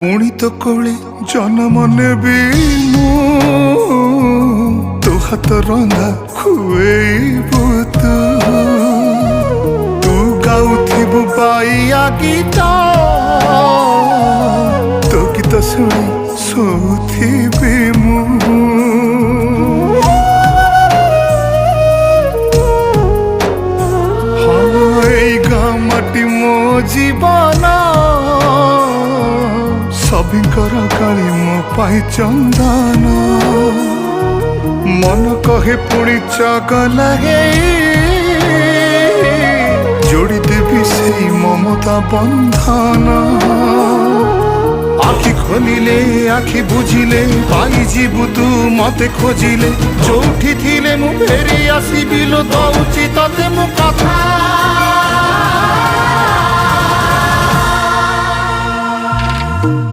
पुणी तो कोले जन्म नेबी तो हाथ रंधा खुएबू तू गाउथिबु बाइया गीत तो गीत शुणी सोथिबी मु माटी मो जीवन सबिंकर काली मो पाई चंदन मन कहे पुणी चगलागे जोड़ी देवी से ममता बंधन आखि खोलिले आखि बुझिले पाई जीवु तू मते खोजिले जोठी थिले मु फेरी आसीबी लो दउची तते मु कथा।